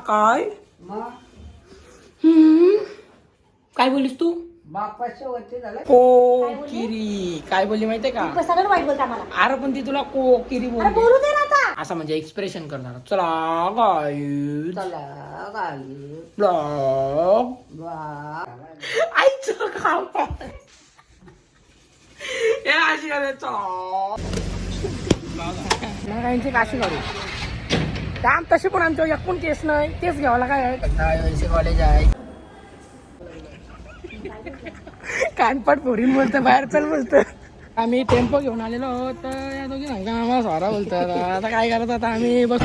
काय काय बोलीस तू बापाच्या वरती झालं कोकिरी काय बोलली माहितीये का सगळं वाईट बोलता मला. अरे पण ती तुला कोकिरी बोलली बोलू दे ना आता. असं म्हणजे एक्सप्रेशन करणार चला गाईज चला गाई ब्लॉग आईचं काम हे अशी करायचं नारायणची काशी करू काम तशी पण आमच्या एकूण केस नाही तेच घ्यावं काय कॉलेज आहे कानपाट पोरीन बोलतं बाहेर चल बोलतं आम्ही टेम्पो घेऊन आलेलो आहोत तर या दोघी सांगा आम्हाला स्वारा बोलतात आता काय करत आता आम्ही बस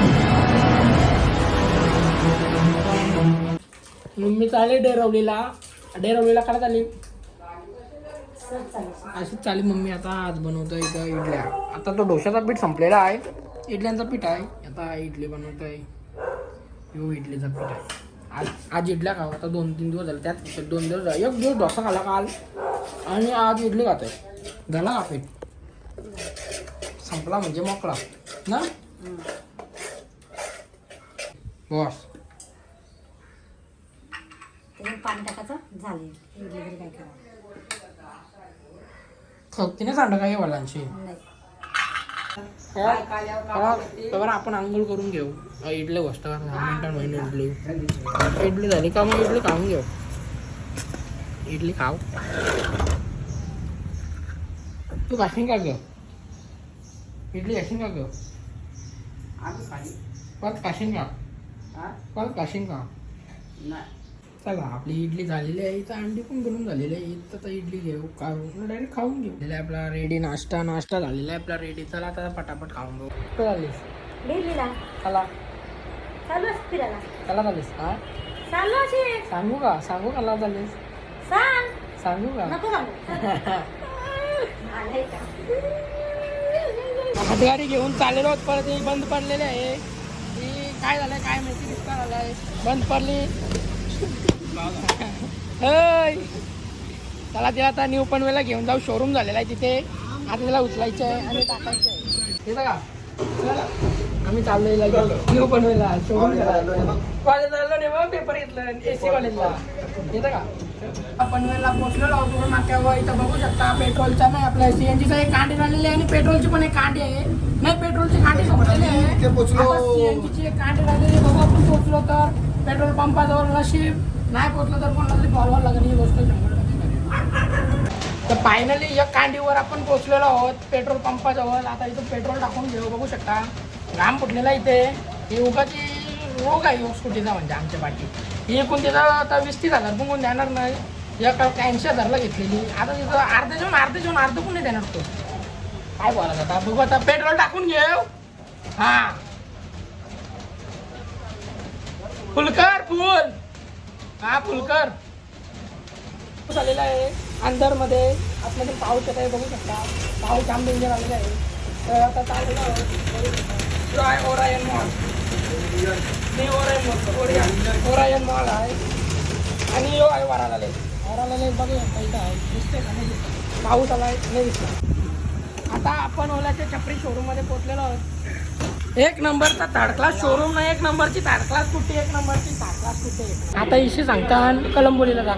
मम्मी चालेल डेरवलीला काय चालेल अशीच चालेल मम्मी आता आज बनवतोय इथं इडल्या आता तो डोशाचा पीठ संपलेला आहे इडल्यांचा पीठ आहे आता इडली बनवतोय यो इडलीचा पीठ आहे आज इडल्या खाऊ आता 2-3 दिवस झाले त्यात 2 दिवस झाले 1 दिवस डोसा खाला काल आणि आज इडली खातोय झाला का पीठ संपला म्हणजे मोकळा ना बस पाणी टाकायचं झाले काय करावं खपतीने सांड काय वालांची तर आपण आंघोळ करून घेऊ इडली गोष्ट इडली झाली का मग इडली खाऊन घेऊ इडली खाऊ तू खाशील का ग इडली खाशील का ग परत खाशील का परत खाशील का चला आपली इडली झालेली आहे इथं अंडी पण बनवून झालेली आहे इथं तर इडली घेऊ खाऊ डायरेक्ट खाऊन घेऊ आपला रेडी नाश्ता झालेला आहे आपला रेडी चला आता पटापट खाऊन घेऊ कुठं झालीस डेलीला चला चालू फिरायला चला झालीस हा चालू सांगू का ला झालीस सांगू का नको हातगाडी घेऊन चाललेलो आहोत परत ही बंद पडलेली आहे ही काय झालंय काय माहिती दिसता झालाय बंद पडली चला तिला आता न्यू पनवेलला घेऊन जाऊ शोरूम झालेला आहे तिथे आता तिला उचलायचं आहे आणि टाकायचं आहे येतं का आम्ही चाललोय न्यू पनवेलला शोरूम कॉलेज आलो नाही मग पेपर घेतलं AC कॉलेजला येतं का पनवेलला पोहोचलेलो आहोत नाक्यावर इथं बघू शकता पेट्रोलचा नाही आपल्या CNGचा एक कांडी झालेली आहे आणि पेट्रोलची पण एक कांडी आहे नाही पेट्रोलची कांडी संपलेली आहे CNGची एक कांडी राहिलेली बघू आपण पोहोचलो तर पेट्रोल पंपाजवळ नशीब नाही पोहोचलो तर कोणाला तरी फॉलोवर लागेल ही गोष्ट 100% तर फायनली या कांडीवर आपण पोहोचलेलो आहोत पेट्रोल पंपाजवळ आता इथं पेट्रोल टाकून घेऊ बघू शकता घाम फुटलेला इथे ही उगाची रोग आहे योग स्कूटीचा म्हणजे आमच्या पाठी ही एकूण तिथं आता 20-30 हजार पण कोण देणार नाही या 80,000ला घेतलेली आता तिथं अर्धे पण नाही देणार तो काय बोलायचं आता बघू आता पेट्रोल टाकून घेऊ हा फुलकर फुल हा फुलकर झालेला आहे अंदरमध्ये आतमध्ये पाऊस येत आहे बघू शकता पाऊस जाम डेंजर आलेला आहे तर आता चाललेला आहे ओरायन मॉल ओरायन मॉल आहे आणि यो आहे वाराला बघू शकता इथं आहे दिसते का नाही दिसत पाऊस आला आहे नाही दिसला आता आपण ओलाच्या छपरी शोरूममध्ये पोहोचलेलो आहोत एक नंबरचा थर्ड क्लास शोरूम नाही एक नंबरची थर्ड क्लास कुठे एक नंबरची थर्ड क्लास कुठे आता इशी सांगता कलंबोलीला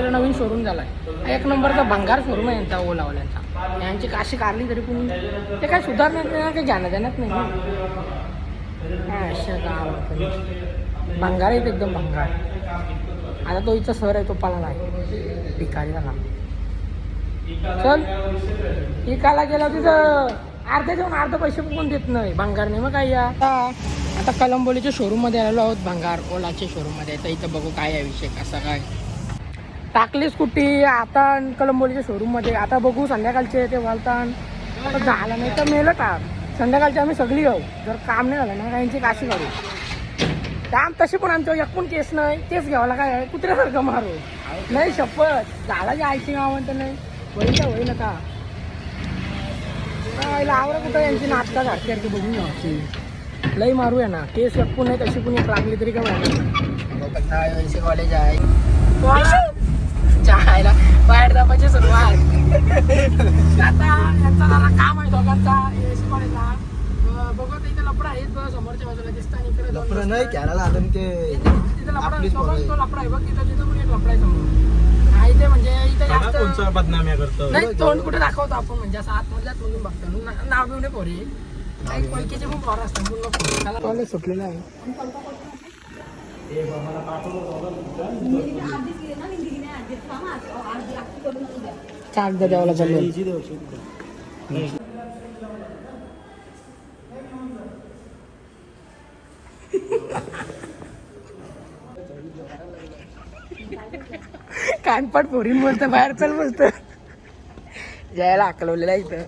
नवीन शोरूम झालाय एक नंबरचा भंगार शोरूम आहे यांचा ओलावाल्यांचा यांची काशी काढली तरी पण ते काय सुधारण्यात नाही काही जाणं देण्यात नाही अशा गाव भंगार आहे एकदम भंगार आता तो इथं सर आहे तो पाला आहे भिकारी झाला चल इकाला गेला तिथं अर्धे जाऊन अर्ध पैसे पण देत नाही भंगारने मग काय आता कलंबोलीच्या शोरूम मध्ये आलेलो आहोत भंगार ओलाच्या शोरूम मध्ये तर इथं बघू काय आहे विषय कसा काय टाकली स्कूटी आता कलंबोलीच्या शोरूम मध्ये आता बघू संध्याकाळचे ते बोलतान झालं नाही तर मेलं टाक संध्याकाळची आम्ही सगळी जाऊ जर काम नाही झालं ना यांची काशी काढू काम तशी पण आमच्या एकूण केस नाही तेच घ्यावं काय आहे कुत्र्यासारखं मारू नाही शपथ झाला जे आयची गाव म्हणतं नाही होईल का आवडा कुठं यांची नाटका सारखी बघून घ्यायची लई मारूया ना केस एकूण नाही तशी पण एक लागली तरी काय कॉलेज आहे चहायला बाहेर दाबाची सुरुवात आता यांचा जरा काम आहे दोघांचा AC कॉलेजला बघत इथे लपडा आहे समोरच्या बाजूला दिसता लपडं नाही घ्यायला आलं ते पोलीस तो पोरं पण आहे. तो लफडा आहे बघ तिथं तिथं पण एक लफडा आहे समोर. आणि ते म्हणजे इथं बघा जास्त कोणचा बदनाम्या करतो. नाही तोंड कुठे दाखवतो आपण म्हणजे असं आतमधल्यात मधून बघतो नाव बिव नाही पोरी काही पळकीचे पण पोरं असतात पूर्ण पोरं. त्याला कॉलेज सुटलेलं आहे. कागद द्यावाला चालू आहे. कानपाट पोरीन बोलतं बाहेर चल बोलतं जायला आकलवलेला इथं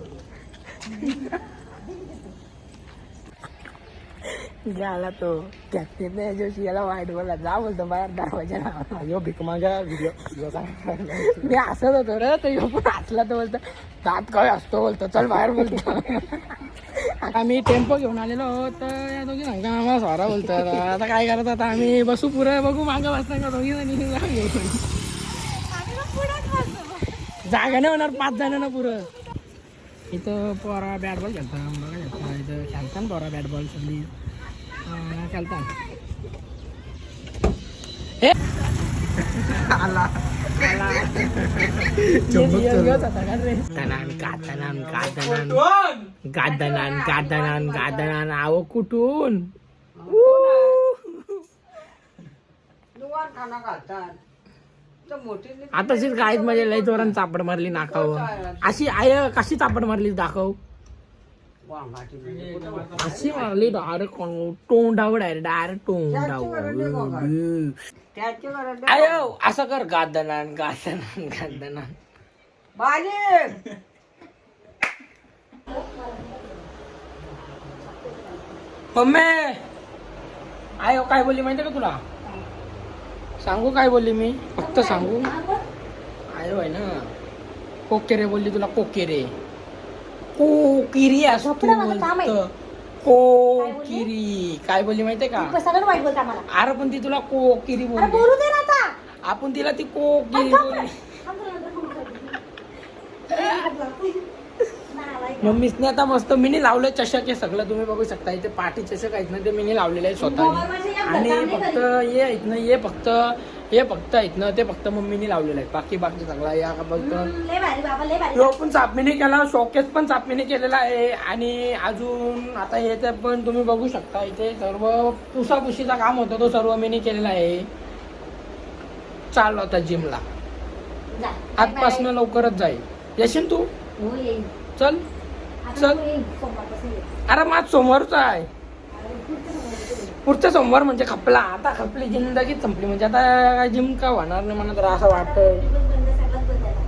झाला तो कॅप्टन नाही जोशी याला वाईट बोला जा बोलतो बाहेर दरवाजा नावा यो भीक मागा व्हिडिओ मी हसत होतो रे तो यो पण हसला तो बोलतो दात काय असतो बोलतो चल बाहेर बोलतो आम्ही टेम्पो घेऊन आलेलो तर या दोघी सांगा आम्हाला स्वारा बोलतो आता काय करत आता आम्ही बसू पुरं बघू मागं बसणार का दोघी जणी जागा नाही होणार 5 जण ना पुरं इथं पोरा बॅट बॉल खेळता बघा खेळता इथं खेळता ना पोरा बॅट बॉल सगळी खेळता हे आला गादनान आव कुठून दुवार खाना घालतात तर मोठी आता गायत म्हणजे लई जोरान चापड मारली नाकाव अशी आय कशी चापड मारली दाखव वांगाची अशी मारली डायरेक्ट तोंडावर डायरेक्ट तोंडावर त्याची गरज आय असं कर गादनान बाले मम्मी आय काय बोलली माहिती का तुला सांगू काय बोलली मी फक्त सांगू आयो आहे ना कोकेरे बोलली तुला कोकेरे कोकिरी असतो कोकिरी काय बोलली माहितीये का सगळं वाईट बोलता मला. अरे पण ती तुला कोकिरी अरे बोलली बोलू दे ना आता. आपण तिला ती कोकिरी बोलली मम्मीसने आता मस्त मिनी लावलं चषक हे सगळं तुम्ही बघू शकता इथे पाठी चषक आहेत ना ते मिनी लावलेलं आहे स्वतःने आणि फक्त हे फक्त इथनं ते फक्त मम्मीने लावलेलं आहे बाकी सगळं या फक्त लय भारी बाबा लय भारी. तो पण चापमीने केला शोकेस पण चापमीने केलेला आहे आणि अजून आता हे तर पण तुम्ही बघू शकता इथे सर्व पुसापुशीचा काम होतं तो सर्व मीने केलेला आहे चाललो आता जिमला जा. आजपासून लवकरच जाईल येशील तू हो येईन. चल आता चल. नको येईन. सोमवारपासून येईन. अरे माझ सोमवारचा आहे अरे पुढच्या सोमवारी येईन. पुढचा सोमवार म्हणजे खपला आता खपली जिंदगीच संपली म्हणजे आता काय जिम का होणार नाही मला तर असं वाटतंय दिवस बंद सगळंच बंद झालं.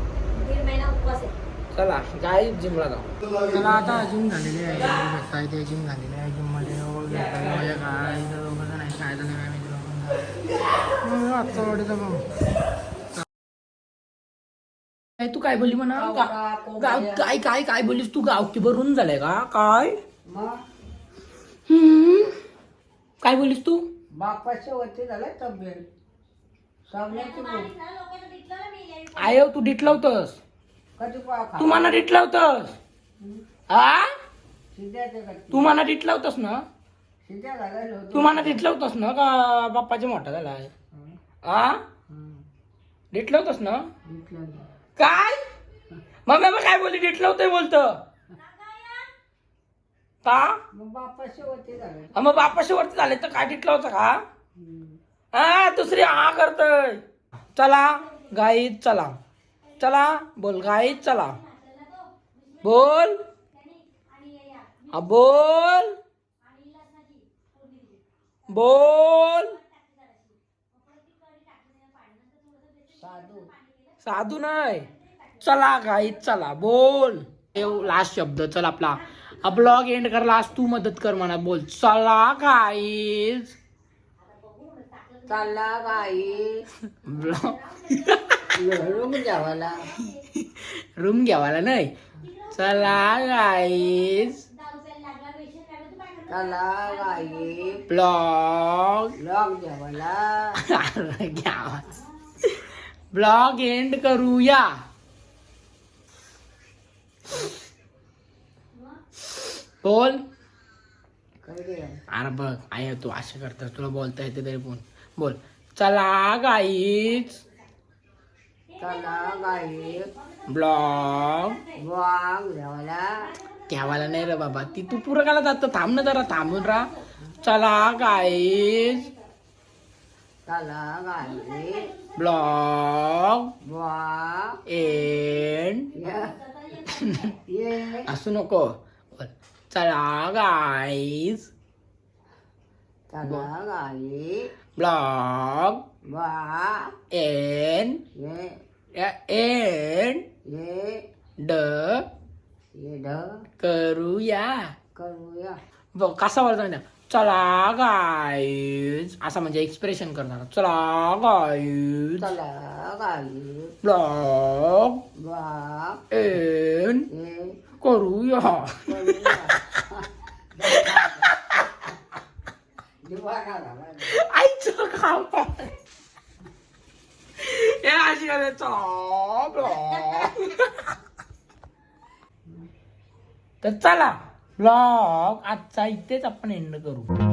1.5 महिना उपवास आहे. चला काय जिमला जाऊ चला आता जिम झालेली आहे बघताय ते जिम झालेली आहे जिम मध्ये तू काय बोलली म्हणा गाव काय काय काय बोललीस तू गाव की भरून झालंय का काय मग काय बोललीस तू बापाच्या वरती झालाय तब्येत सावण्याची आय तू डिटलावतस कधी तू मला डिटलावतस हा शिद्याच्या करते तू मला डिटलावतस ना शिद्या झाला तू मला डिटलावतस ना का बाप्पाचे मोठा झालाय हा डिटलावतस ना काय मग काय बोलली डिटलावतोय बोलतं का मग बापाच्या वरती झालाय मग बापाशी वरती झाले तर काय डिटला होता का हा दुसरी हा करतोय चला गाईत चला चला बोल गाईत चला बोल बोल बोल साधू नाही चला गाईत चला बोल लास्ट शब्द चल आपला ब्लॉग एंड करला आज तू मदत कर म्हणा बोल चला गाईज चालला गाई ब्लॉग रूम जावाला रूम घ्यावाला नाही चला गाईज चालला गाई ब्लॉग लॉक जावाला घ्यावा ब्लॉग एंड करूया बोल काय रे अरे बघ आहे तू असे करतास तुला बोलता येते तरी पण बोल चला गाईज चला गाई ब्लॉग वाघ जेवायला ठेवायला नाही रे बाबा ती तू पुरकाला जातो थांब ना जरा थांबून राहा चला गाईज चला गाई ब्लॉग वाघ एंड ये असू नको चला गाईज चला गाई ब्लॉग वाघ एंड ये एंड ये ड ये ढ करूया करूया बघ कसा बोलतो ना चला गाईज असा म्हणजे एक्सप्रेशन करणार चला गाईज चला गाई ब्लॉग वाघ एंड ये करूया करूया दिवाळा झाला आईचं खाव हे अशी करे चला ब्लॉग तर चला ब्लॉग आजचा इथेच आपण एंड करू